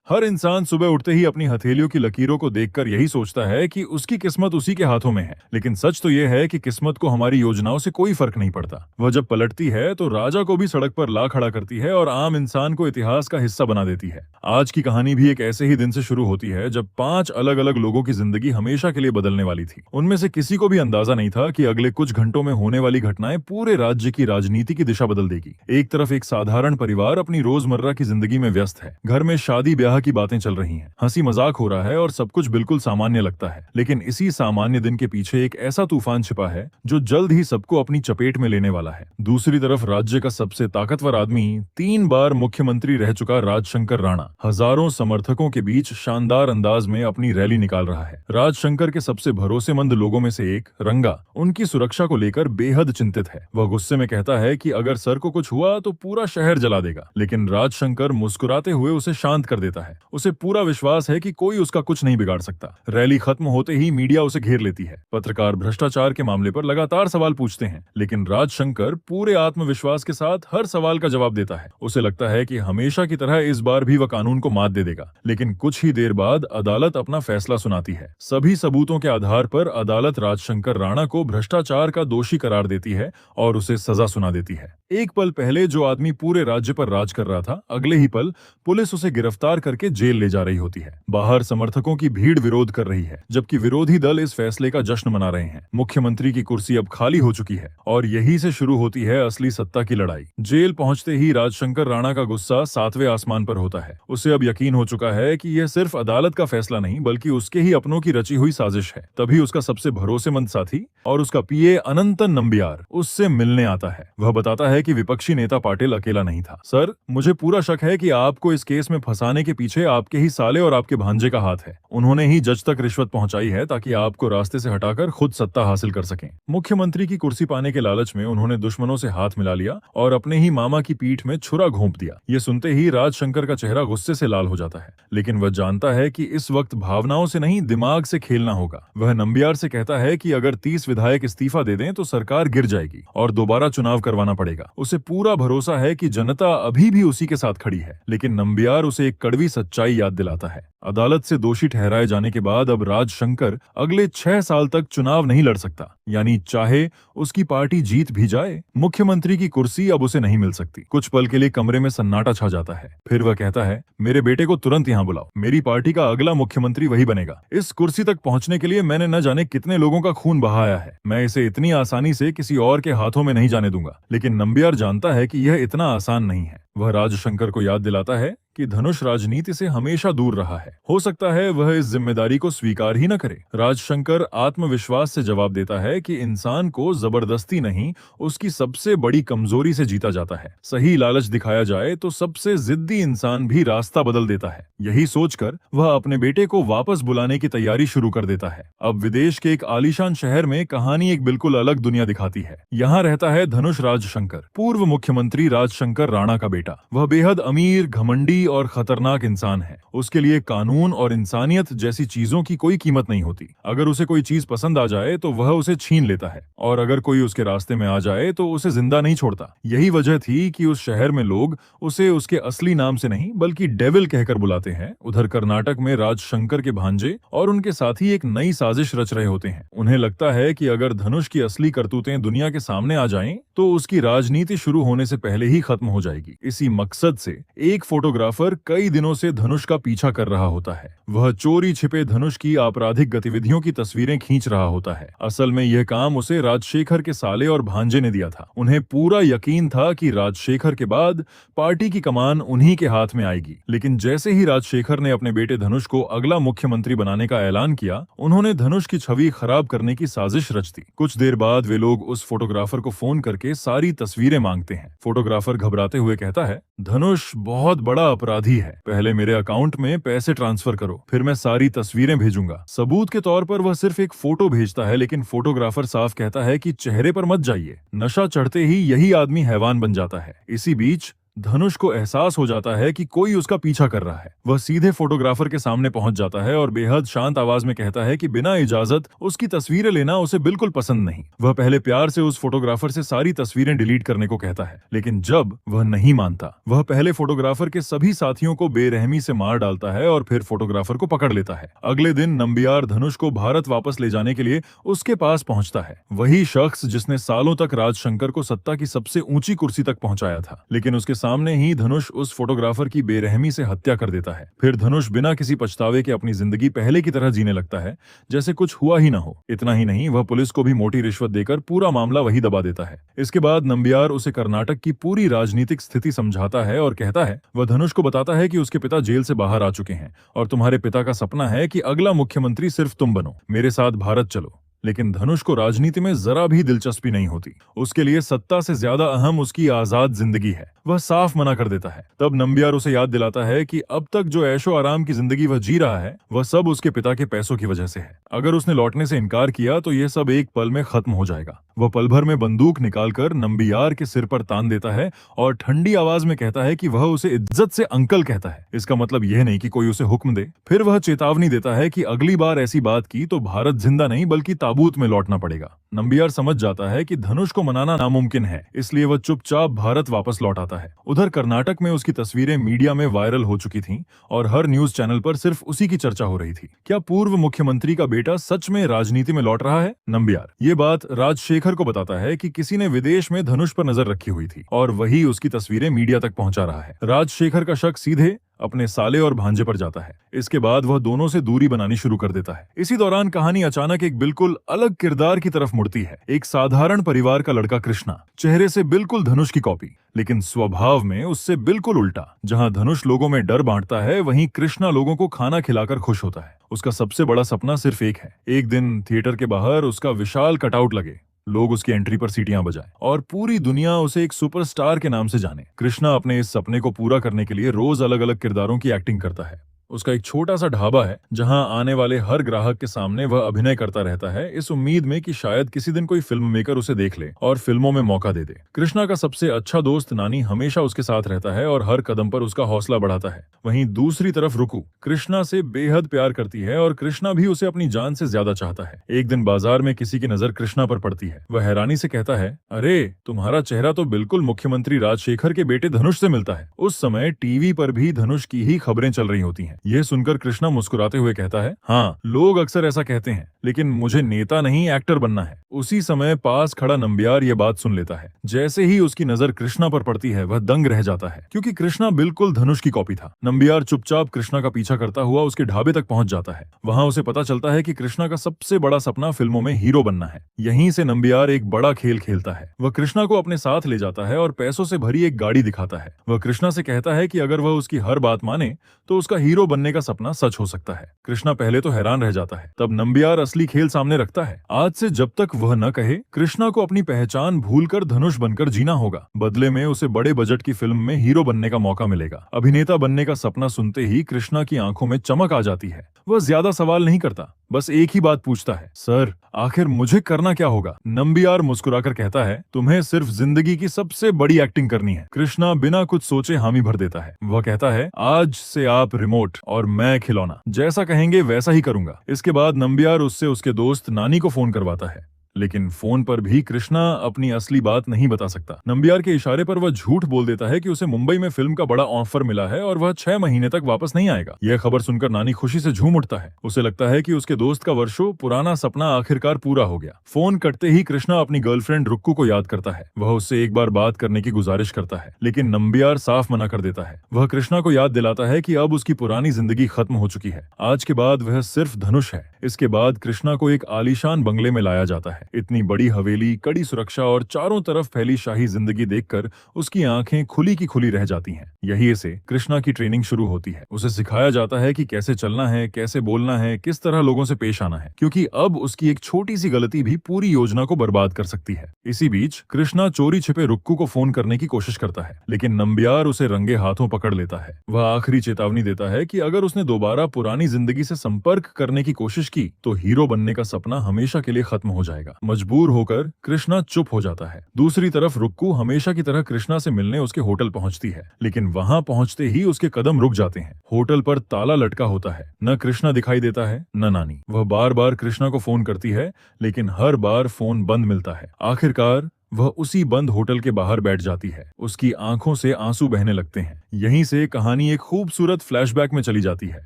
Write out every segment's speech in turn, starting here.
हर इंसान सुबह उठते ही अपनी हथेलियों की लकीरों को देखकर यही सोचता है कि उसकी किस्मत उसी के हाथों में है। लेकिन सच तो यह है कि किस्मत को हमारी योजनाओं से कोई फर्क नहीं पड़ता। वह जब पलटती है तो राजा को भी सड़क पर ला खड़ा करती है और आम इंसान को इतिहास का हिस्सा बना देती है। आज की कहानी भी एक ऐसे ही दिन से शुरू होती है जब 5 अलग अलग लोगों की जिंदगी हमेशा के लिए बदलने वाली थी। उनमें से किसी को भी अंदाजा नहीं था कि अगले कुछ घंटों में होने वाली घटनाएं पूरे राज्य की राजनीति की दिशा बदल देगी। एक तरफ एक साधारण परिवार अपनी रोजमर्रा की जिंदगी में व्यस्त है। घर में शादी ब्याह की बातें चल रही हैं, हंसी मजाक हो रहा है और सब कुछ बिल्कुल सामान्य लगता है। लेकिन इसी सामान्य दिन के पीछे एक ऐसा तूफान छिपा है जो जल्द ही सबको अपनी चपेट में लेने वाला है। दूसरी तरफ राज्य का सबसे ताकतवर आदमी, 3 बार मुख्यमंत्री रह चुका राजशंकर राणा, हजारों समर्थकों के बीच शानदार अंदाज में अपनी रैली निकाल रहा है। राजशंकर के सबसे भरोसेमंद लोगों में से एक, रंगा, उनकी सुरक्षा को लेकर बेहद चिंतित है। वह गुस्से में कहता है कि अगर सर को कुछ हुआ तो पूरा शहर जला देगा। लेकिन राजशंकर मुस्कुराते हुए उसे शांत कर देता है। उसे पूरा विश्वास है कि कोई उसका कुछ नहीं बिगाड़ सकता। रैली खत्म होते ही मीडिया उसे घेर लेती है। पत्रकार भ्रष्टाचार के मामले पर लगातार सवाल पूछते हैं, लेकिन राजशंकर पूरे आत्मविश्वास के साथ हर सवाल का जवाब देता है। उसे लगता है कि हमेशा की तरह इस बार भी वह कानून को मात दे देगा। लेकिन कुछ ही देर बाद अदालत अपना फैसला सुनाती है। सभी सबूतों के आधार पर अदालत राजशंकर राणा को भ्रष्टाचार का दोषी करार देती है और उसे सजा सुना देती है। एक पल पहले जो आदमी पूरे राज्य पर राज कर रहा था, अगले ही पल पुलिस उसे गिरफ्तार करके जेल ले जा रही होती है। बाहर समर्थकों की भीड़ विरोध कर रही है, जबकि विरोधी दल इस फैसले का जश्न मना रहे हैं। मुख्यमंत्री की कुर्सी अब खाली हो चुकी है और यहीं से शुरू होती है असली सत्ता की लड़ाई। जेल पहुंचते ही राजशंकर राणा का गुस्सा 7वें आसमान पर होता है। उसे अब यकीन हो चुका है कि यह सिर्फ अदालत का फैसला नहीं बल्कि उसके ही अपनों की रची हुई साजिश है। तभी उसका सबसे भरोसेमंद साथी और उसका पीए अनंतन नंबियार उससे मिलने आता है। वह बताता है कि विपक्षी नेता पाटिल अकेला नहीं था। सर, मुझे पूरा शक है कि आपको इस केस में फंसाने के पीछे आपके ही साले और आपके भांजे का हाथ है। उन्होंने ही जज तक रिश्वत पहुंचाई है ताकि आपको रास्ते से हटाकर खुद सत्ता हासिल कर सकें। मुख्यमंत्री की कुर्सी पाने के लालच में उन्होंने दुश्मनों से हाथ मिला लिया और अपने ही मामा की पीठ में छुरा घोंप दिया। ये सुनते ही राजशंकर का चेहरा गुस्से से लाल हो जाता है, लेकिन वह जानता है कि इस वक्त भावनाओं से नहीं दिमाग से खेलना होगा। वह नंबियार से कहता है कि अगर 30 विधायक इस्तीफा दे दें तो सरकार गिर जाएगी और दोबारा चुनाव करवाना पड़ेगा। उसे पूरा भरोसा है कि जनता अभी भी उसी के साथ खड़ी है। लेकिन नंबियार उसे एक कड़वी सच्चाई याद दिलाता है। अदालत से दोषी ठहराए जाने के बाद अब राजशंकर अगले 6 साल तक चुनाव नहीं लड़ सकता, यानी चाहे उसकी पार्टी जीत भी जाए, मुख्यमंत्री की कुर्सी अब उसे नहीं मिल सकती। कुछ पल के लिए कमरे में सन्नाटा छा जाता है। फिर वह कहता है, मेरे बेटे को तुरंत यहाँ बुलाओ। मेरी पार्टी का अगला मुख्यमंत्री वही बनेगा। इस कुर्सी तक पहुंचने के लिए मैंने न जाने कितने लोगों का खून बहाया है। मैं इसे इतनी आसानी से किसी और के हाथों में नहीं जाने दूंगा। लेकिन नंबियार जानता है कि यह इतना आसान नहीं है। वह राजशंकर को याद दिलाता है कि धनुष राजनीति से हमेशा दूर रहा है। हो सकता है वह इस जिम्मेदारी को स्वीकार ही न करे। राजशंकर आत्मविश्वास से जवाब देता है कि इंसान को जबरदस्ती नहीं, उसकी सबसे बड़ी कमजोरी से जीता जाता है। सही लालच दिखाया जाए तो सबसे जिद्दी इंसान भी रास्ता बदल देता है। यही सोचकर वह अपने बेटे को वापस बुलाने की तैयारी शुरू कर देता है। अब विदेश के एक आलीशान शहर में कहानी एक बिल्कुल अलग दुनिया दिखाती है। यहाँ रहता है धनुष राजशंकर, पूर्व मुख्यमंत्री राजशंकर राणा का बेटा। वह बेहद अमीर, घमंडी और खतरनाक इंसान है। उसके लिए कानून और इंसानियत जैसी चीजों की कोई कीमत नहीं होती। अगर उसे कोई चीज पसंद आ जाए तो वह उसे छीन लेता है, और अगर कोई उसके रास्ते में आ जाए तो उसे जिंदा नहीं छोड़ता। यही वजह थी कि उस शहर में लोग उसे उसके असली नाम से नहीं बल्कि डेविल कहकर बुलाते हैं। उधर कर्नाटक में राजशंकर के भांजे और उनके साथी एक नई साजिश रच रहे होते हैं। उन्हें लगता है कि अगर धनुष की असली करतूतें दुनिया के सामने आ जाएं, तो उसकी राजनीति शुरू होने से पहले ही खत्म हो जाएगी। इसी मकसद से एक फोटोग्राफर कई दिनों से धनुष का पीछा कर रहा होता है। वह चोरी छिपे धनुष की आपराधिक गतिविधियों की तस्वीरें खींच रहा होता है। असल में यह काम उसे राजशेखर के साले और भांजे ने दिया था। उन्हें पूरा यकीन था कि राजशेखर के बाद पार्टी की कमान उन्हीं के हाथ में आएगी। लेकिन जैसे ही राजशेखर ने अपने बेटे धनुष को अगला मुख्यमंत्री बनाने का ऐलान किया, उन्होंने धनुष की छवि खराब करने की साजिश रच दी। कुछ देर बाद वे लोग उस फोटोग्राफर को फोन करके सारी तस्वीरें मांगते हैं। फोटोग्राफर घबराते हुए कहता है, धनुष बहुत बड़ा अपराधी है। पहले मेरे अकाउंट में पैसे ट्रांसफर करो, फिर मैं सारी तस्वीरें भेजूंगा। सबूत के तौर पर वह सिर्फ एक फोटो भेजता है, लेकिन फोटोग्राफर साफ कहता है कि चेहरे पर मत जाइए। नशा चढ़ते ही यही आदमी हैवान बन जाता है। इसी बीच धनुष को एहसास हो जाता है कि कोई उसका पीछा कर रहा है। वह सीधे फोटोग्राफर के सामने पहुंच जाता है और बेहद शांत आवाज में कहता है कि बिना इजाजत उसकी तस्वीरें लेना उसे बिल्कुल पसंद नहीं। वह पहले प्यार से उस फोटोग्राफर से सारी तस्वीरें डिलीट करने को कहता है, लेकिन जब वह नहीं मानता, वह पहले फोटोग्राफर के सभी साथियों को बेरहमी से मार डालता है और फिर फोटोग्राफर को पकड़ लेता है। अगले दिन नंबियार धनुष को भारत वापस ले जाने के लिए उसके पास पहुंचता है। वही शख्स जिसने सालों तक राजशंकर को सत्ता की सबसे ऊंची कुर्सी तक पहुंचाया था, लेकिन उसके सामने ही धनुष उस फोटोग्राफर की बेरहमी से हत्या कर देता है। फिर धनुष बिना किसी पछतावे के अपनी जिंदगी पहले की तरह जीने लगता है, जैसे कुछ हुआ ही ना हो। इतना ही नहीं, वह पुलिस को भी मोटी रिश्वत देकर पूरा मामला वही दबा देता है। इसके बाद नंबियार उसे कर्नाटक की पूरी राजनीतिक स्थिति समझाता है और कहता है, वह धनुष को बताता है कि उसके पिता जेल से बाहर आ चुके हैं और तुम्हारे पिता का सपना है कि अगला मुख्यमंत्री सिर्फ तुम बनो, मेरे साथ भारत चलो। लेकिन धनुष को राजनीति में जरा भी दिलचस्पी नहीं होती। उसके लिए सत्ता से ज्यादा अहम उसकी आजाद जिंदगी है। वह साफ मना कर देता है। तब नंबियार उसे याद दिलाता है कि अब तक जो ऐशो आराम की जिंदगी वह जी रहा है, वह सब उसके पिता के पैसों की वजह से है। अगर उसने लौटने से इनकार किया तो यह सब एक पल में खत्म हो जाएगा। वह पल भर में बंदूक निकालकर नंबियार के सिर पर तान देता है और ठंडी आवाज में कहता है कि वह उसे इज्जत से अंकल कहता है। इसका मतलब यह नहीं कि कोई उसे हुक्म दे। फिर वह चेतावनी देता है कि अगली बार ऐसी बात की तो भारत जिंदा नहीं बल्कि ताबूत में लौटना पड़ेगा। नंबियार समझ जाता है कि धनुष को मनाना नामुमकिन है, इसलिए वह चुपचाप भारत वापस लौट आता है। उधर कर्नाटक में उसकी तस्वीरें मीडिया में वायरल हो चुकी थीं और हर न्यूज चैनल पर सिर्फ उसी की चर्चा हो रही थी। क्या पूर्व मुख्यमंत्री का बेटा सच में राजनीति में लौट रहा है? नंबियार ये बात राजशेखर को बताता है कि किसी ने विदेश में धनुष पर नजर रखी हुई थी और वही उसकी तस्वीरें मीडिया तक पहुंचा रहा है। राजशेखर का शक सीधे अपने साले और भांजे पर जाता है। इसके बाद वह दोनों से दूरी बनानी शुरू कर देता है। इसी दौरान कहानी अचानक एक बिल्कुल अलग किरदार की तरफ मुड़ती है। एक साधारण परिवार का लड़का कृष्णा, चेहरे से बिल्कुल धनुष की कॉपी, लेकिन स्वभाव में उससे बिल्कुल उल्टा। जहां धनुष लोगों में डर बांटता है, वहीं कृष्णा लोगों को खाना खिलाकर खुश होता है। उसका सबसे बड़ा सपना सिर्फ एक है, एक दिन थिएटर के बाहर उसका विशाल कटआउट लगे, लोग उसकी एंट्री पर सीटियां बजाएं और पूरी दुनिया उसे एक सुपरस्टार के नाम से जाने। कृष्णा अपने इस सपने को पूरा करने के लिए रोज अलग अलग किरदारों की एक्टिंग करता है। उसका एक छोटा सा ढाबा है जहां आने वाले हर ग्राहक के सामने वह अभिनय करता रहता है, इस उम्मीद में कि शायद किसी दिन कोई फिल्म मेकर उसे देख ले और फिल्मों में मौका दे दे। कृष्णा का सबसे अच्छा दोस्त नानी हमेशा उसके साथ रहता है और हर कदम पर उसका हौसला बढ़ाता है। वहीं दूसरी तरफ रुकू कृष्णा से बेहद प्यार करती है और कृष्णा भी उसे अपनी जान से ज्यादा चाहता है। एक दिन बाजार में किसी की नजर कृष्णा पर पड़ती है। वह हैरानी से कहता है, अरे तुम्हारा चेहरा तो बिल्कुल मुख्यमंत्री राजशेखर के बेटे धनुष से मिलता है। उस समय टीवी पर भी धनुष की ही खबरें चल रही होती हैं। यह सुनकर कृष्णा मुस्कुराते हुए कहता है, हाँ लोग अक्सर ऐसा कहते हैं, लेकिन मुझे नेता नहीं एक्टर बनना है। उसी समय पास खड़ा नंबियार ये बात सुन लेता है। जैसे ही उसकी नजर कृष्णा पर पड़ती है, वह दंग रह जाता है, क्योंकि कृष्णा बिल्कुल धनुष की कॉपी था। नंबियार चुपचाप कृष्णा का पीछा करता हुआ उसके ढाबे तक पहुंच जाता है। वहां उसे पता चलता है कि कृष्णा का सबसे बड़ा सपना फिल्मों में हीरो बनना है। यहीं से नंबियार एक बड़ा खेल खेलता है। वह कृष्णा को अपने साथ ले जाता है और पैसों से भरी एक गाड़ी दिखाता है। वह कृष्णा से कहता है कि अगर वह उसकी हर बात माने तो उसका हीरो बनने का सपना सच हो सकता है। कृष्णा पहले तो हैरान रह जाता है, तब नंबियार असली खेल सामने रखता है। आज से जब तक वह न कहे, कृष्णा को अपनी पहचान भूलकर धनुष बनकर जीना होगा। बदले में उसे बड़े बजट की फिल्म में हीरो बनने का मौका मिलेगा। अभिनेता बनने का सपना सुनते ही कृष्णा की आंखों में चमक आ जाती है। वह ज्यादा सवाल नहीं करता, बस एक ही बात पूछता है, सर आखिर मुझे करना क्या होगा? नंबियार मुस्कुराकर कहता है, तुम्हें सिर्फ जिंदगी की सबसे बड़ी एक्टिंग करनी है। कृष्णा बिना कुछ सोचे हामी भर देता है। वह कहता है, आज से आप रिमोट और मैं खिलौना, जैसा कहेंगे वैसा ही करूंगा। इसके बाद नंबियार उससे उसके दोस्त नानी को फोन करवाता है, लेकिन फोन पर भी कृष्णा अपनी असली बात नहीं बता सकता। नंबियार के इशारे पर वह झूठ बोल देता है कि उसे मुंबई में फिल्म का बड़ा ऑफर मिला है और वह 6 महीने तक वापस नहीं आएगा। यह खबर सुनकर नानी खुशी से झूम उठता है। उसे लगता है कि उसके दोस्त का वर्षों पुराना सपना आखिरकार पूरा हो गया। फोन कटते ही कृष्णा अपनी गर्लफ्रेंड रुक्कू को याद करता है। वह उससे एक बार बात करने की गुजारिश करता है, लेकिन नंबियार साफ मना कर देता है। वह कृष्णा को याद दिलाता है कि अब उसकी पुरानी जिंदगी खत्म हो चुकी है। आज के बाद वह सिर्फ धनुष है। इसके बाद कृष्णा को एक आलीशान बंगले में लाया जाता है। इतनी बड़ी हवेली, कड़ी सुरक्षा और चारों तरफ फैली शाही जिंदगी देखकर उसकी आंखें खुली की खुली रह जाती हैं। यहीं से कृष्णा की ट्रेनिंग शुरू होती है। उसे सिखाया जाता है कि कैसे चलना है, कैसे बोलना है, किस तरह लोगों से पेश आना है, क्योंकि अब उसकी एक छोटी सी गलती भी पूरी योजना को बर्बाद कर सकती है। इसी बीच कृष्णा चोरी छिपे रुक्कू को फोन करने की कोशिश करता है, लेकिन नंबियार उसे रंगे हाथों पकड़ लेता है। वह आखिरी चेतावनी देता है कि अगर उसने दोबारा पुरानी जिंदगी से संपर्क करने की कोशिश की तो हीरो बनने का सपना हमेशा के लिए खत्म हो जाएगा। जाएगा। मजबूर होकर कृष्णा चुप हो जाता है। दूसरी तरफ रुक्कू हमेशा की तरह कृष्णा से मिलने उसके होटल पहुंचती है, लेकिन वहां पहुंचते ही उसके कदम रुक जाते हैं। होटल पर ताला लटका होता है, न कृष्णा दिखाई देता है न नानी। वह बार बार कृष्णा को फोन करती है, लेकिन हर बार फोन बंद मिलता है। आखिरकार वह उसी बंद होटल के बाहर बैठ जाती है। उसकी आंखों से आंसू बहने लगते हैं। यहीं से कहानी एक खूबसूरत फ्लैशबैक में चली जाती है।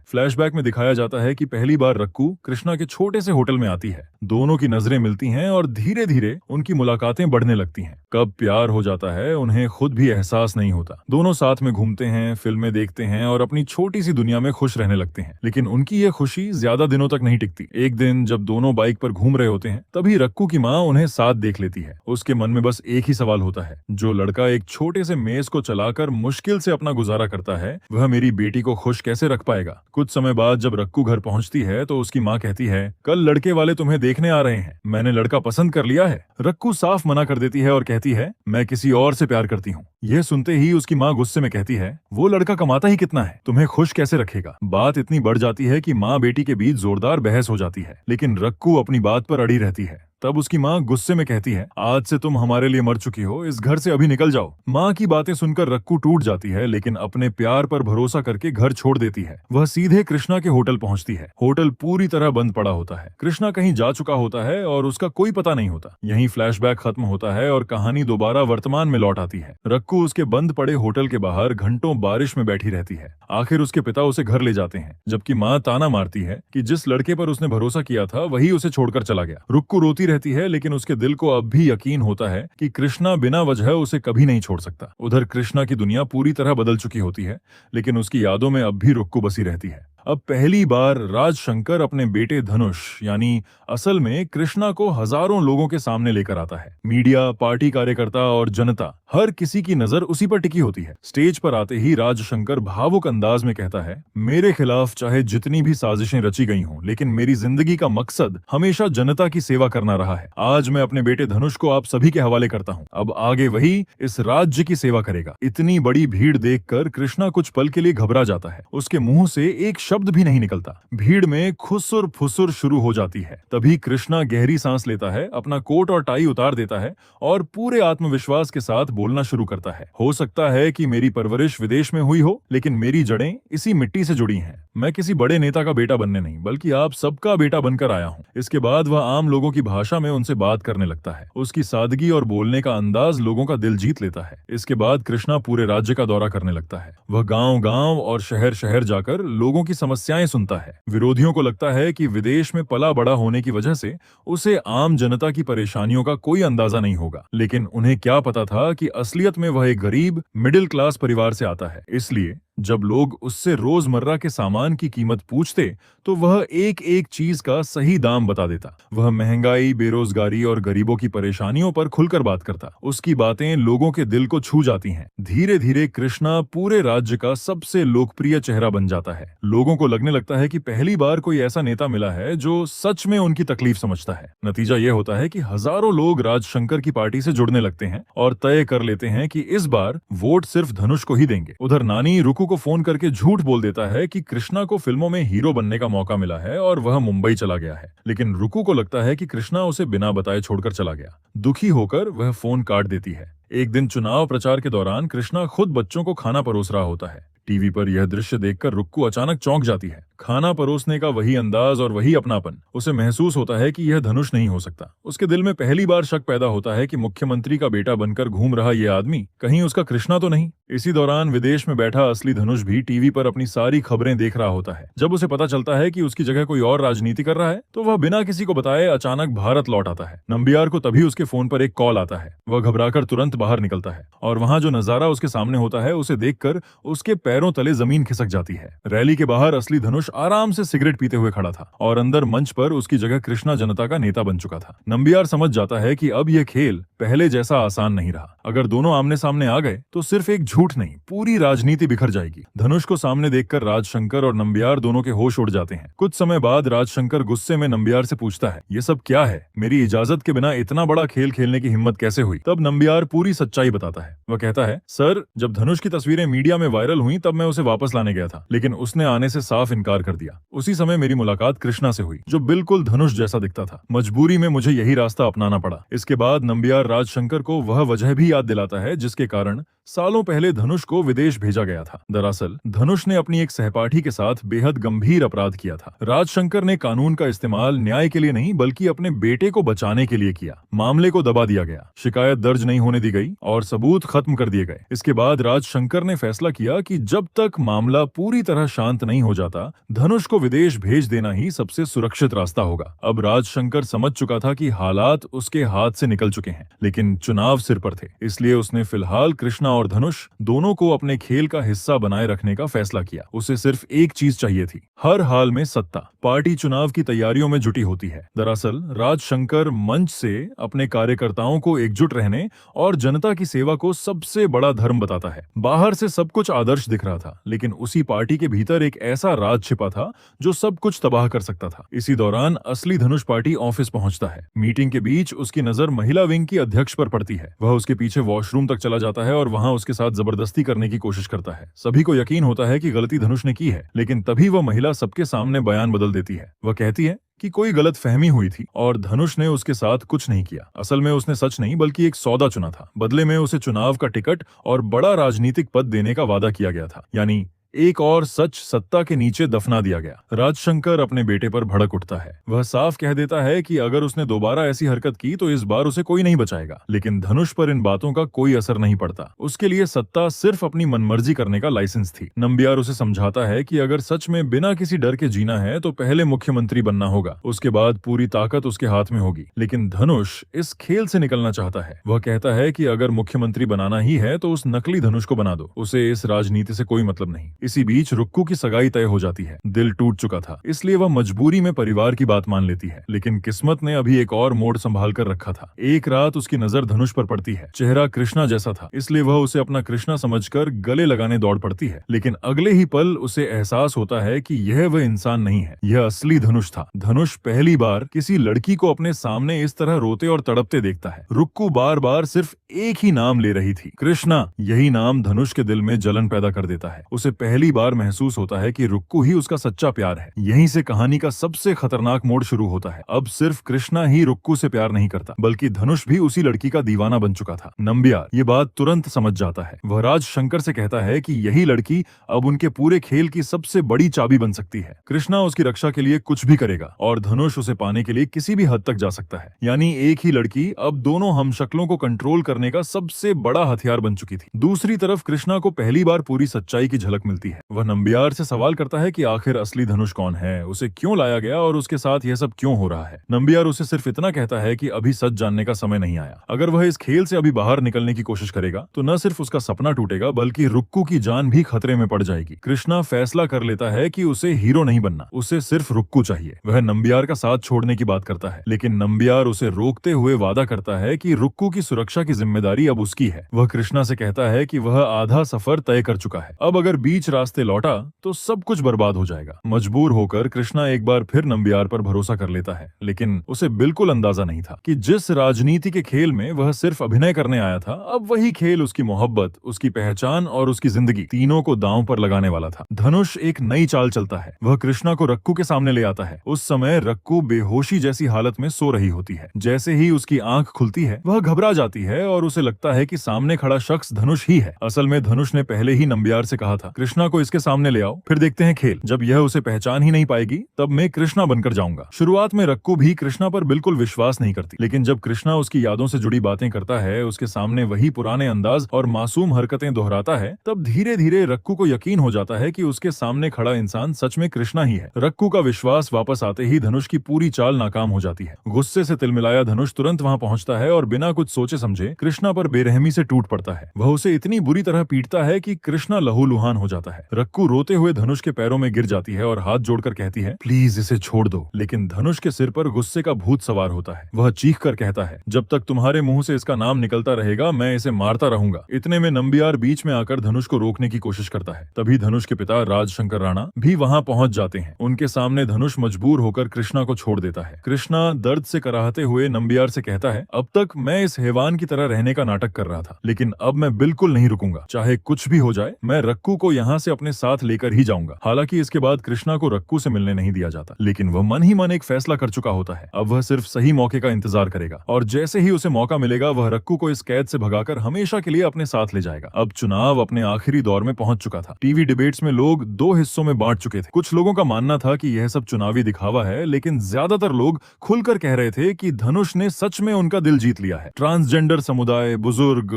फ्लैशबैक में दिखाया जाता है कि पहली बार रक्कू कृष्णा के छोटे से होटल में आती है। दोनों की नजरें मिलती हैं और धीरे धीरे उनकी मुलाकातें बढ़ने लगती हैं। कब प्यार हो जाता है उन्हें खुद भी एहसास नहीं होता। दोनों साथ में घूमते हैं, फिल्में देखते हैं और अपनी छोटी सी दुनिया में खुश रहने लगते हैं। लेकिन उनकी यह खुशी ज्यादा दिनों तक नहीं टिकती। एक दिन जब दोनों बाइक पर घूम रहे होते हैं, तभी रक्कू की माँ उन्हें साथ देख लेती है। उसके मन में बस एक ही सवाल होता है, जो लड़का एक छोटे से मेज को चलाकर मुश्किल से अपना गुजारा करता है, वह मेरी बेटी को खुश कैसे रख पाएगा। कुछ समय बाद जब रक्कू घर पहुंचती है तो उसकी माँ कहती है, कल लड़के वाले तुम्हें देखने आ रहे हैं, मैंने लड़का पसंद कर लिया है। रक्कू साफ मना कर देती है और कहती है, मैं किसी और से प्यार करती हूँ। यह सुनते ही उसकी माँ गुस्से में कहती है, वो लड़का कमाता ही कितना है, तुम्हें खुश कैसे रखेगा। बात इतनी बढ़ जाती है कि माँ बेटी के बीच जोरदार बहस हो जाती है, लेकिन रक्कू अपनी बात पर अड़ी रहती है। तब उसकी माँ गुस्से में कहती है, आज से तुम हमारे लिए मर चुकी हो, इस घर से अभी निकल जाओ। माँ की बातें सुनकर रक्कू टूट जाती है, लेकिन अपने प्यार पर भरोसा करके घर छोड़ देती है। वह सीधे कृष्णा के होटल पहुंचती है। होटल पूरी तरह बंद पड़ा होता है। कृष्णा कहीं जा चुका होता है और उसका कोई पता नहीं होता। यहीं फ्लैशबैक खत्म होता है और कहानी दोबारा वर्तमान में लौट आती है। रक्कू उसके बंद पड़े होटल के बाहर घंटों बारिश में बैठी रहती है। आखिर उसके पिता उसे घर ले जाते हैं, जबकि माँ ताना मारती है कि जिस लड़के पर उसने भरोसा किया था वही उसे छोड़कर चला गया। रुक्कू रोती रहती है, लेकिन उसके दिल को अब भी यकीन होता है कि कृष्णा बिना वजह उसे कभी नहीं छोड़ सकता। उधर कृष्णा की दुनिया पूरी तरह बदल चुकी होती है, लेकिन उसकी यादों में अब भी रुक्कू बसी रहती है। अब पहली बार राज शंकर अपने बेटे धनुष यानी असल में कृष्णा को हजारों लोगों के सामने लेकर आता है। मीडिया, पार्टी कार्यकर्ता और जनता, हर किसी की नजर उसी पर टिकी होती है। स्टेज पर आते ही राज शंकर भावुक अंदाज में कहता है, मेरे खिलाफ चाहे जितनी भी साजिशें रची गई हों, लेकिन मेरी जिंदगी का मकसद हमेशा जनता की सेवा करना रहा है। आज मैं अपने बेटे धनुष को आप सभी के हवाले करता हूँ। अब आगे वही इस राज्य की सेवा करेगा। इतनी बड़ी भीड़ देखकर कृष्णा कुछ पल के लिए घबरा जाता है। उसके मुंह से एक शब्द भी नहीं निकलता। भीड़ में खुसुर फुसुर शुरू हो जाती है। तभी कृष्णा गहरी सांस लेता है, अपना कोट और टाई उतार देता है और पूरे आत्मविश्वास के साथ बोलना शुरू करता है। हो सकता है कि मेरी परवरिश विदेश में हुई हो, लेकिन मेरी जड़ें इसी मिट्टी से जुड़ी हैं। मैं किसी बड़े नेता का बेटा बनने नहीं, बल्कि आप सबका बेटा बनकर आया हूँ। इसके बाद वह आम लोगों की भाषा में उनसे बात करने लगता है। उसकी सादगी और बोलने का अंदाज लोगों का दिल जीत लेता है। इसके बाद कृष्णा पूरे राज्य का दौरा करने लगता है। वह गांव-गांव और शहर-शहर जाकर लोगों की समस्याएं सुनता है। विरोधियों को लगता है कि विदेश में पला बड़ा होने की वजह से उसे आम जनता की परेशानियों का कोई अंदाजा नहीं होगा, लेकिन उन्हें क्या पता था कि असलियत में वह एक गरीब मिडिल क्लास परिवार से आता है। इसलिए जब लोग उससे रोजमर्रा के सामान की कीमत पूछते तो वह एक एक चीज का सही दाम बता देता। वह महंगाई, बेरोजगारी और गरीबों की परेशानियों पर खुलकर बात करता। उसकी बातें लोगों के दिल को छू जाती हैं। धीरे धीरे कृष्णा पूरे राज्य का सबसे लोकप्रिय चेहरा बन जाता है। लोगों को लगने लगता है कि पहली बार कोई ऐसा नेता मिला है जो सच में उनकी तकलीफ समझता है। नतीजा यह होता है कि हजारों लोग राज शंकर की पार्टी से जुड़ने लगते हैं और तय कर लेते हैं कि इस बार वोट सिर्फ धनुष को ही देंगे। उधर नानी रुक्कू को फोन करके झूठ बोल देता है कि कृष्णा को फिल्मों में हीरो बनने का मौका मिला है और वह मुंबई चला गया है, लेकिन रुक्कू को लगता है कि कृष्णा उसे बिना बताए छोड़कर चला गया। दुखी होकर वह फोन काट देती है। एक दिन चुनाव प्रचार के दौरान कृष्णा खुद बच्चों को खाना परोस रहा होता है। टीवी पर यह दृश्य देखकर रुक्कू अचानक चौंक जाती है। खाना परोसने का वही अंदाज और वही अपनापन। उसे महसूस होता है कि यह धनुष नहीं हो सकता। उसके दिल में पहली बार शक पैदा होता है कि मुख्यमंत्री का बेटा बनकर घूम रहा यह आदमी कहीं उसका कृष्णा तो नहीं। इसी दौरान विदेश में बैठा असली धनुष भी टीवी पर अपनी सारी खबरें देख रहा होता है। जब उसे पता चलता है कि उसकी जगह कोई और राजनीति कर रहा है, तो वह बिना किसी को बताए अचानक भारत लौट आता है। नंबियार को तभी उसके फोन पर एक कॉल आता है। वह घबराकर तुरंत बाहर निकलता है और वहां जो नजारा उसके सामने होता है उसे देखकर उसके पैरों तले जमीन खिसक जाती है। रैली के बाहर असली धनुष आराम से सिगरेट पीते हुए खड़ा था और अंदर मंच पर उसकी जगह कृष्णा जनता का नेता बन चुका था। नंबियार समझ जाता है कि अब यह खेल पहले जैसा आसान नहीं रहा। अगर दोनों आमने सामने आ गए तो सिर्फ एक झूठ नहीं, पूरी राजनीति बिखर जाएगी। धनुष को सामने देखकर राजशंकर और नंबियार दोनों के होश उड़ जाते हैं। कुछ समय बाद राजशंकर गुस्से में नंबियार से पूछता है, ये सब क्या है? मेरी इजाजत के बिना इतना बड़ा खेल खेलने की हिम्मत कैसे हुई? तब नंबियार पूरी सच्चाई बताता है। वह कहता है, सर, जब धनुष की तस्वीरें मीडिया में वायरल हुई तब मैं उसे वापस लाने गया था, लेकिन उसने आने से साफ इनकार कर दिया। उसी समय मेरी मुलाकात कृष्णा से हुई, जो बिल्कुल धनुष जैसा दिखता था। मजबूरी में मुझे यही रास्ता अपनाना पड़ा। इसके बाद नंबियार राजशंकर को वह वजह भी याद दिलाता है जिसके कारण सालों पहले धनुष को विदेश भेजा गया था। दरअसल धनुष ने अपनी एक सहपाठी के साथ बेहद गंभीर अपराध किया था। राजशंकर ने कानून का इस्तेमाल न्याय के लिए नहीं बल्कि अपने बेटे को बचाने के लिए किया। मामले को दबा दिया गया, शिकायत दर्ज नहीं होने दी गई और सबूत खत्म कर दिए गए। इसके बाद राजशंकर ने फैसला किया कि जब तक मामला पूरी तरह शांत नहीं हो जाता, धनुष को विदेश भेज देना ही सबसे सुरक्षित रास्ता होगा। अब राजशंकर समझ चुका था कि हालात उसके हाथ से निकल चुके हैं, लेकिन चुनाव सिर पर थे, इसलिए उसने फिलहाल कृष्णा और धनुष दोनों को अपने खेल का हिस्सा बनाए रखने का फैसला किया। उसे सिर्फ एक चीज चाहिए थी, हर हाल में सत्ता। पार्टी चुनाव की तैयारियों में जुटी होती है। दरअसल राजशंकर मंच से अपने कार्यकर्ताओं को एकजुट रहने और जनता की सेवा को सबसे बड़ा धर्म बताता है। बाहर से सब कुछ आदर्श दिख रहा था, लेकिन उसी पार्टी के भीतर एक ऐसा राज छिपा था जो सब कुछ तबाह कर सकता था। इसी दौरान असली धनुष पार्टी ऑफिस पहुंचता है। मीटिंग के बीच उसकी नजर महिला विंग की अध्यक्ष पर पड़ती है। वह उसके पीछे वॉशरूम तक चला जाता है और वहां उसके साथ जबरदस्ती करने की कोशिश करता है। सभी को यकीन होता है कि गलती धनुष ने की है, लेकिन तभी वह महिला सबके सामने बयान बदल देती है। वह कहती है कि कोई गलत फहमी हुई थी और धनुष ने उसके साथ कुछ नहीं किया। असल में उसने सच नहीं बल्कि एक सौदा चुना था। बदले में उसे चुनाव का टिकट और बड़ा राजनीतिक पद देने का वादा किया गया था, यानी एक और सच सत्ता के नीचे दफना दिया गया। राजशंकर अपने बेटे पर भड़क उठता है। वह साफ कह देता है कि अगर उसने दोबारा ऐसी हरकत की तो इस बार उसे कोई नहीं बचाएगा। लेकिन धनुष पर इन बातों का कोई असर नहीं पड़ता। उसके लिए सत्ता सिर्फ अपनी मनमर्जी करने का लाइसेंस थी। नंबियार उसे समझाता है कि अगर सच में बिना किसी डर के जीना है तो पहले मुख्यमंत्री बनना होगा, उसके बाद पूरी ताकत उसके हाथ में होगी। लेकिन धनुष इस खेल से निकलना चाहता है। वह कहता है कि अगर मुख्यमंत्री बनाना ही है तो उस नकली धनुष को बना दो, उसे इस राजनीति से कोई मतलब नहीं। इसी बीच रुक्कू की सगाई तय हो जाती है। दिल टूट चुका था, इसलिए वह मजबूरी में परिवार की बात मान लेती है। लेकिन किस्मत ने अभी एक और मोड़ संभाल कर रखा था। एक रात उसकी नजर धनुष पर पड़ती है। चेहरा कृष्णा जैसा था, इसलिए वह उसे अपना कृष्णा समझकर गले लगाने दौड़ पड़ती है। लेकिन अगले ही पल उसे एहसास होता है कि यह वह इंसान नहीं है, यह असली धनुष था। धनुष पहली बार किसी लड़की को अपने सामने इस तरह रोते और तड़पते देखता है। रुक्कू बार बार सिर्फ एक ही नाम ले रही थी, कृष्णा। यही नाम धनुष के दिल में जलन पैदा कर देता है। उसे पहली बार महसूस होता है कि रुक्कू ही उसका सच्चा प्यार है। यहीं से कहानी का सबसे खतरनाक मोड़ शुरू होता है। अब सिर्फ कृष्णा ही रुक्कू से प्यार नहीं करता, बल्कि धनुष भी उसी लड़की का दीवाना बन चुका था। नंबियार ये बात तुरंत समझ जाता है। वह राजशंकर से कहता है कि यही लड़की अब उनके पूरे खेल की सबसे बड़ी चाबी बन सकती है। कृष्णा उसकी रक्षा के लिए कुछ भी करेगा और धनुष उसे पाने के लिए किसी भी हद तक जा सकता है। यानी एक ही लड़की अब दोनों हमशक्लों को कंट्रोल करने का सबसे बड़ा हथियार बन चुकी थी। दूसरी तरफ कृष्णा को पहली बार पूरी सच्चाई की झलक मिलती है। वह नंबियार से सवाल करता है कि आखिर असली धनुष कौन है, उसे क्यों लाया गया और उसके साथ यह सब क्यों हो रहा है। नंबियार उसे सिर्फ इतना कहता है कि अभी सच जानने का समय नहीं आया। अगर वह इस खेल से अभी बाहर निकलने की कोशिश करेगा तो न सिर्फ उसका सपना टूटेगा बल्कि रुक्कू की जान भी खतरे में पड़ जाएगी। कृष्णा फैसला कर लेता है कि उसे हीरो नहीं बनना, उसे सिर्फ रुक्कू चाहिए। वह नंबियार का साथ छोड़ने की बात करता है, लेकिन नंबियार उसे रोकते हुए वादा करता है कि रुक्कू की सुरक्षा की जिम्मेदारी अब उसकी है। वह कृष्णा से कहता है कि वह आधा सफर तय कर चुका है, अब अगर बीच रास्ते लौटा तो सब कुछ बर्बाद हो जाएगा। मजबूर होकर कृष्णा एक बार फिर नंबियार पर भरोसा कर लेता है, लेकिन उसे बिल्कुल अंदाजा नहीं था कि जिस राजनीति के खेल में वह सिर्फ अभिनय करने आया था, अब वही खेल उसकी मोहब्बत, उसकी पहचान और उसकी जिंदगी तीनों को दांव पर लगाने वाला था। धनुष एक नई चाल चलता है। वह कृष्णा को रक्कू के सामने ले आता है। उस समय रक्कू बेहोशी जैसी हालत में सो रही होती है। जैसे ही उसकी आंख खुलती है वह घबरा जाती है और उसे लगता है कि सामने खड़ा शख्स धनुष ही है। असल में धनुष ने पहले ही नंबियार से कहा था, कृष्णा को इसके सामने ले आओ, फिर देखते हैं खेल। जब यह उसे पहचान ही नहीं पाएगी तब मैं कृष्णा बनकर जाऊंगा। शुरुआत में रक्कू भी कृष्णा पर बिल्कुल विश्वास नहीं करती, लेकिन जब कृष्णा उसकी यादों से जुड़ी बातें करता है, उसके सामने वही पुराने अंदाज और मासूम हरकतें दोहराता है, तब धीरे धीरे रक्कू को यकीन हो जाता है कि उसके सामने खड़ा इंसान सच में कृष्णा ही है। रक्कू का विश्वास वापस आते ही धनुष की पूरी चाल नाकाम हो जाती है। गुस्से से तिलमिलाया धनुष तुरंत वहां पहुंचता है और बिना कुछ सोचे समझे कृष्णा पर बेरहमी से टूट पड़ता है। वह उसे इतनी बुरी तरह पीटता है कि कृष्णा लहूलुहान हो जाता है। रक्कू रोते हुए धनुष के पैरों में गिर जाती है और हाथ जोड़कर कहती है, प्लीज इसे छोड़ दो। लेकिन धनुष के सिर पर गुस्से का भूत सवार होता है। वह चीख कर कहता है, जब तक तुम्हारे मुंह से इसका नाम निकलता रहेगा मैं इसे मारता रहूंगा। इतने में नंबियार बीच में आकर धनुष को रोकने की कोशिश करता है। तभी धनुष के पिता राजशंकर राणा भी वहां पहुंच जाते हैं। उनके सामने धनुष मजबूर होकर कृष्णा को छोड़ देता है। कृष्णा दर्द से कराहते हुए नंबियार से कहता है, अब तक मैं इस हैवान की तरह रहने का नाटक कर रहा था, लेकिन अब मैं बिल्कुल नहीं रुकूंगा। चाहे कुछ भी हो जाए, मैं रक्कू को यहाँ यहाँ से अपने साथ लेकर ही जाऊंगा। हालांकि इसके बाद कृष्णा को रक्कू से मिलने नहीं दिया जाता, लेकिन वह मन ही मन एक फैसला कर चुका होता है। अब वह सिर्फ सही मौके का इंतजार करेगा और जैसे ही उसे मौका मिलेगा वह रक्कू को इस कैद से भगाकर हमेशा के लिए अपने साथ ले जाएगा। अब चुनाव अपने आखिरी दौर में पहुंच चुका था। टीवी डिबेट्स में लोग दो हिस्सों में बांट चुके थे। कुछ लोगों का मानना था कि यह सब चुनावी दिखावा है, लेकिन ज्यादातर लोग खुलकर कह रहे थे कि धनुष ने सच में उनका दिल जीत लिया है। ट्रांसजेंडर समुदाय, बुजुर्ग,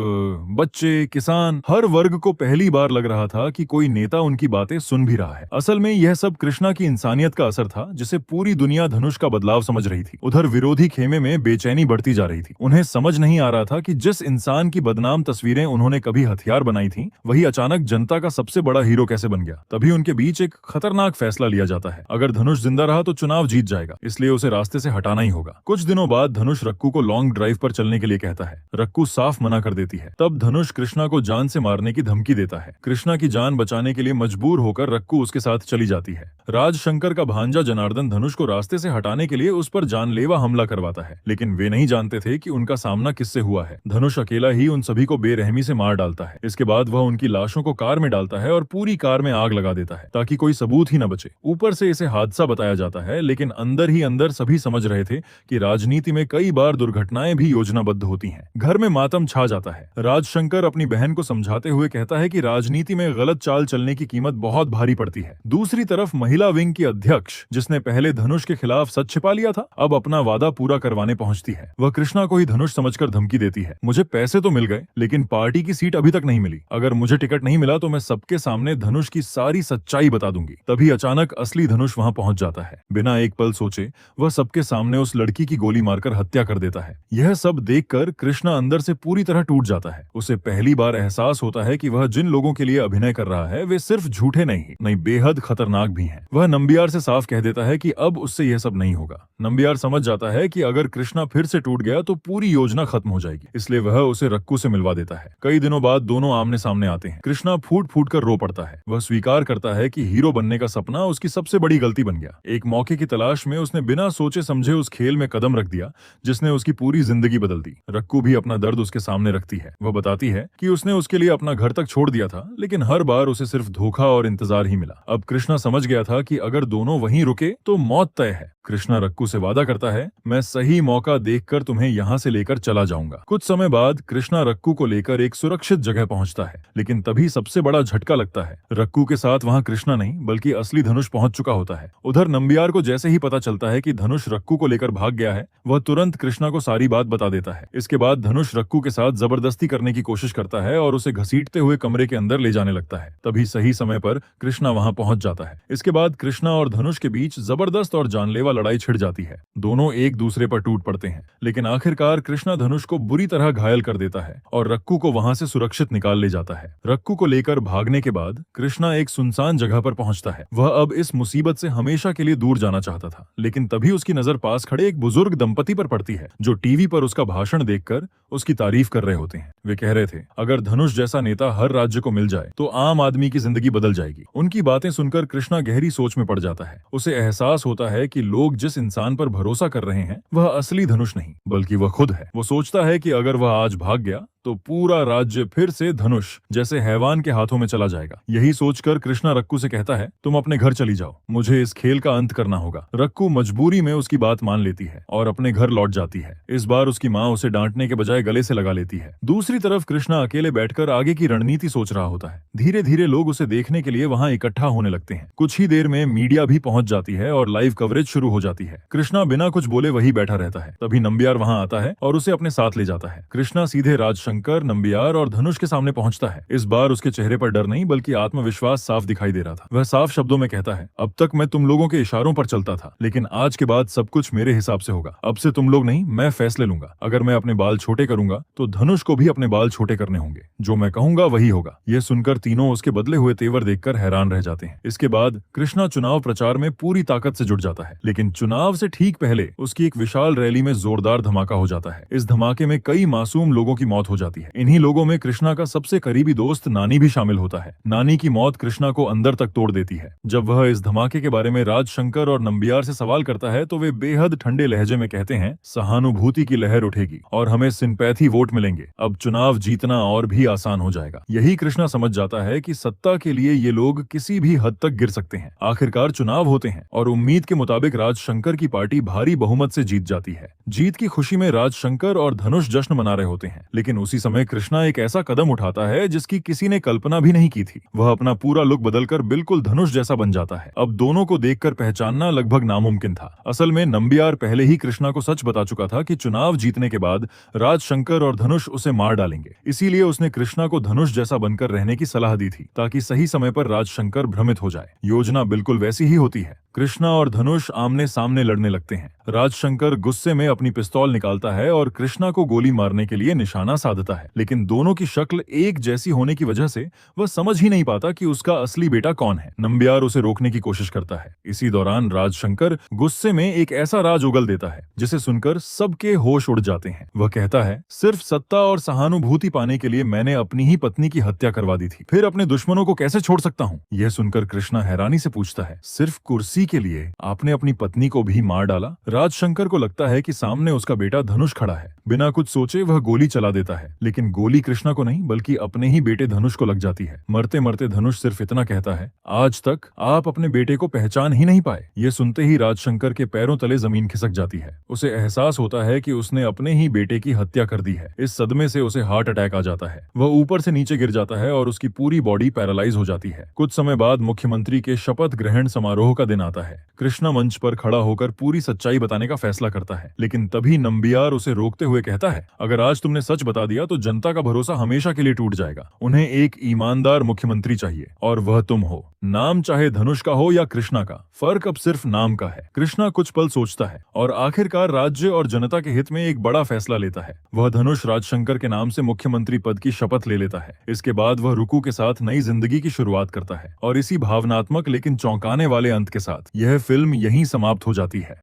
बच्चे, किसान, हर वर्ग को पहली बार लग रहा था कि कोई नेता उनकी बातें सुन भी रहा है। असल में यह सब कृष्णा की इंसानियत का असर था, जिसे पूरी दुनिया धनुष का बदलाव समझ रही थी। उधर विरोधी खेमे में बेचैनी बढ़ती जा रही थी। उन्हें समझ नहीं आ रहा था कि जिस इंसान की बदनाम तस्वीरें उन्होंने कभी हथियार बनाई थी, वही अचानक जनता का सबसे बड़ा हीरो कैसे बन गया। तभी उनके बीच एक खतरनाक फैसला लिया जाता है। अगर धनुष जिंदा रहा तो चुनाव जीत जाएगा, इसलिए उसे रास्ते से हटाना ही होगा। कुछ दिनों बाद धनुष रक्कू को लॉन्ग ड्राइव पर चलने के लिए कहता है। रक्कू साफ मना कर देती है। तब धनुष कृष्णा को जान से मारने की धमकी देता है। कृष्णा की जान बचाने के लिए मजबूर होकर रक्कू उसके साथ चली जाती है। राजशंकर का भांजा जनार्दन धनुष को रास्ते से हटाने के लिए उस पर जानलेवा हमला करवाता है, लेकिन वे नहीं जानते थे कि उनका सामना किससे हुआ है। धनुष अकेला ही उन सभी को बेरहमी से मार डालता है। इसके बाद वह उनकी लाशों को कार में डालता है और पूरी कार में आग लगा देता है ताकि कोई सबूत ही न बचे। ऊपर से इसे हादसा बताया जाता है, लेकिन अंदर ही अंदर सभी समझ रहे थे कि राजनीति में कई बार दुर्घटनाएं भी योजनाबद्ध होती हैं। घर में मातम छा जाता है। राजशंकर अपनी बहन को समझाते हुए कहता है कि राजनीति में गलत चाल चलने की कीमत बहुत भारी पड़ती है। दूसरी तरफ महिला विंग की अध्यक्ष, जिसने पहले धनुष के खिलाफ सच छिपा लिया था, अब अपना वादा पूरा करवाने पहुंचती है। वह कृष्णा को ही धनुष समझकर धमकी देती है। मुझे पैसे तो मिल गए, लेकिन पार्टी की सीट अभी तक नहीं मिली। अगर मुझे टिकट नहीं मिला तो मैं सबके सामने धनुष की सारी सच्चाई बता दूंगी। तभी अचानक असली धनुष वहां पहुंच जाता है। बिना एक पल सोचे वह सबके सामने उस लड़की की गोली मारकर हत्या कर देता है। यह सब देखकर कृष्णा अंदर से पूरी तरह टूट जाता है। उसे पहली बार एहसास होता है कि वह जिन लोगों के लिए अभिनय कर रहा है वे सिर्फ झूठे नहीं बेहद खतरनाक भी हैं। वह नंबियार से साफ कह देता है कि अब उससे यह सब नहीं होगा। नंबियार समझ जाता है कि अगर कृष्णा फिर से टूट गया तो पूरी योजना खत्म हो जाएगी, इसलिए वह उसे रक्कू से मिलवा देता है। कई दिनों बाद दोनों आमने सामने आते हैं। कृष्णा फूट फूट कर रो पड़ता है। वह स्वीकार करता है कि हीरो बनने का सपना उसकी सबसे बड़ी गलती बन गया। एक मौके की तलाश में उसने बिना सोचे समझे उस खेल में कदम रख दिया जिसने उसकी पूरी जिंदगी बदल दी। रक्कू भी अपना दर्द उसके सामने रखती है। वह बताती है कि उसने उसके लिए अपना घर तक छोड़ दिया था, लेकिन हर बार उसे सिर्फ धोखा और इंतजार ही मिला। अब कृष्णा समझ गया था कि अगर दोनों वहीं रुके तो मौत तय है। कृष्णा रक्कू से वादा करता है, मैं सही मौका देखकर तुम्हें यहाँ से लेकर चला जाऊंगा। कुछ समय बाद कृष्णा रक्कू को लेकर एक सुरक्षित जगह पहुंचता है, लेकिन तभी सबसे बड़ा झटका लगता है। रक्कू के साथ वहाँ कृष्णा नहीं बल्कि असली धनुष पहुंच चुका होता है। उधर नंबियार को जैसे ही पता चलता है कि धनुष रक्कू को लेकर भाग गया है, वह तुरंत कृष्णा को सारी बात बता देता है। इसके बाद धनुष रक्कू के साथ जबरदस्ती करने की कोशिश करता है और उसे घसीटते हुए कमरे के अंदर ले जाने लगता है। तभी सही समय पर कृष्णा वहाँ पहुंच जाता है। इसके बाद कृष्णा और धनुष के बीच जबरदस्त और जानलेवा लड़ाई छिड़ जाती है। दोनों एक दूसरे पर टूट पड़ते हैं, लेकिन आखिरकार कृष्णा धनुष को बुरी तरह घायल कर देता है और रक्कू को वहां से सुरक्षित निकाल ले जाता है। रक्कू को लेकर भागने के बाद कृष्णा एक सुनसान जगह पर पहुंचता है। वह अब इस मुसीबत से हमेशा के लिए दूर जाना चाहता था, लेकिन तभी उसकी नजर पास खड़े एक बुजुर्ग दंपति पर पड़ती है, जो टीवी पर उसका भाषण देखकर उसकी तारीफ कर रहे होते हैं। वे कह रहे थे, अगर धनुष जैसा नेता हर राज्य को मिल जाए तो आम आदमी की जिंदगी बदल जाएगी। उनकी बातें सुनकर कृष्णा गहरी सोच में पड़ जाता है। उसे एहसास होता है कि लोग जिस इंसान पर भरोसा कर रहे हैं वह असली धनुष नहीं बल्कि वह खुद है। वो सोचता है कि अगर वह आज भाग गया तो पूरा राज्य फिर से धनुष जैसे हैवान के हाथों में चला जाएगा। यही सोचकर कृष्णा रक्कू से कहता है, तुम अपने घर चली जाओ, मुझे इस खेल का अंत करना होगा। रक्कू मजबूरी में उसकी बात मान लेती है और अपने घर लौट जाती है। इस बार उसकी माँ उसे डांटने के बजाय गले से लगा लेती है। दूसरी तरफ कृष्णा अकेले बैठकर आगे की रणनीति सोच रहा होता है। धीरे धीरे लोग उसे देखने के लिए वहाँ इकट्ठा होने लगते हैं। कुछ ही देर में मीडिया भी पहुंच जाती है और लाइव कवरेज शुरू हो जाती है। कृष्णा बिना कुछ बोले वही बैठा रहता है। तभी नंबियार वहाँ आता है और उसे अपने साथ ले जाता है। कृष्णा सीधे राजशंकर, नंबियार और धनुष के सामने पहुंचता है। इस बार उसके चेहरे पर डर नहीं बल्कि आत्मविश्वास साफ दिखाई दे रहा था। वह साफ शब्दों में कहता है, अब तक मैं तुम लोगों के इशारों पर चलता था, लेकिन आज के बाद सब कुछ मेरे हिसाब से होगा। अब से तुम लोग नहीं, मैं फैसले लूंगा। अगर मैं अपने बाल छोटे करूंगा तो धनुष को भी अपने बाल छोटे करने होंगे। जो मैं कहूंगा वही होगा। यह सुनकर तीनों उसके बदले हुए तेवर देखकर हैरान रह जाते हैं। इसके बाद कृष्णा चुनाव प्रचार में पूरी ताकत से जुट जाता है, लेकिन चुनाव से ठीक पहले उसकी एक विशाल रैली में जोरदार धमाका हो जाता है। इस धमाके में कई मासूम लोगों की मौत हो जाती है। जाती है। इन्हीं लोगों में कृष्णा का सबसे करीबी दोस्त नानी भी शामिल होता है। नानी की मौत कृष्णा को अंदर तक तोड़ देती है। जब वह इस धमाके के बारे में राज शंकर और नंबियार से सवाल करता है तो वे बेहद ठंडे लहजे में कहते हैं, सहानुभूति की लहर उठेगी और हमें सिंपैथी वोट मिलेंगे। अब चुनाव जीतना और भी आसान हो जाएगा। यही कृष्णा समझ जाता है कि सत्ता के लिए ये लोग किसी भी हद तक गिर सकते हैं। आखिरकार चुनाव होते हैं और उम्मीद के मुताबिक राज शंकर की पार्टी भारी बहुमत से जीत जाती है। जीत की खुशी में राज शंकर और धनुष जश्न मना रहे होते हैं, लेकिन उसी समय कृष्णा एक ऐसा कदम उठाता है जिसकी किसी ने कल्पना भी नहीं की थी। वह अपना पूरा लुक बदलकर बिल्कुल धनुष जैसा बन जाता है। अब दोनों को देखकर पहचानना लगभग नामुमकिन था। असल में नंबियार पहले ही कृष्णा को सच बता चुका था कि चुनाव जीतने के बाद राज शंकर और धनुष उसे मार डालेंगे। इसीलिए उसने कृष्णा को धनुष जैसा बनकर रहने की सलाह दी थी, ताकि सही समय पर राज शंकर भ्रमित हो जाए। योजना बिल्कुल वैसी ही होती है। कृष्णा और धनुष आमने सामने लड़ने लगते हैं। राज शंकर गुस्से में अपनी पिस्तौल निकालता है और कृष्णा को गोली मारने के लिए निशाना साधता है, लेकिन दोनों की शक्ल एक जैसी होने की वजह से वह समझ ही नहीं पाता कि उसका असली बेटा कौन है। नंबियार उसे रोकने की कोशिश करता है। इसी दौरान राज शंकर गुस्से में एक ऐसा राज उगल देता है जिसे सुनकर सबके होश उड़ जाते हैं। वह कहता है, सिर्फ सत्ता और सहानुभूति पाने के लिए मैंने अपनी ही पत्नी की हत्या करवा दी थी, फिर अपने दुश्मनों को कैसे छोड़ सकता हूँ? यह सुनकर कृष्णा हैरानी से पूछता है, सिर्फ कुर्सी के लिए आपने अपनी पत्नी को भी मार डाला? राज शंकर को लगता है कि सामने उसका बेटा धनुष खड़ा है। बिना कुछ सोचे वह गोली चला देता है, लेकिन गोली कृष्णा को नहीं बल्कि अपने ही बेटे धनुष को लग जाती है। मरते मरते धनुष सिर्फ इतना कहता है, आज तक आप अपने बेटे को पहचान ही नहीं पाए। ये सुनते ही राज शंकर के पैरों तले जमीन खिसक जाती है। उसे एहसास होता है कि उसने अपने ही बेटे की हत्या कर दी है। इस सदमे से उसे हार्ट अटैक आ जाता है। वह ऊपर से नीचे गिर जाता है और उसकी पूरी बॉडी पैरालाइज हो जाती है। कुछ समय बाद मुख्यमंत्री के शपथ ग्रहण समारोह का दिन आता है। कृष्णा मंच पर खड़ा होकर पूरी सच्चाई बताने का फैसला करता है, लेकिन तभी नंबियार उसे रोकते हुए कहता है, अगर आज तुमने सच बता दिया तो जनता का भरोसा हमेशा के लिए टूट जाएगा। उन्हें एक ईमानदार मुख्यमंत्री चाहिए और वह तुम हो। नाम चाहे धनुष का हो या कृष्णा का, फर्क अब सिर्फ नाम का है। कृष्णा कुछ पल सोचता है और आखिरकार राज्य और जनता के हित में एक बड़ा फैसला लेता है। वह धनुष राजशंकर के नाम से मुख्यमंत्री पद की शपथ ले लेता है। इसके बाद वह रुकू के साथ नई जिंदगी की शुरुआत करता है और इसी भावनात्मक लेकिन चौंकाने वाले अंत के साथ यह फिल्म यहीं समाप्त हो जाती है।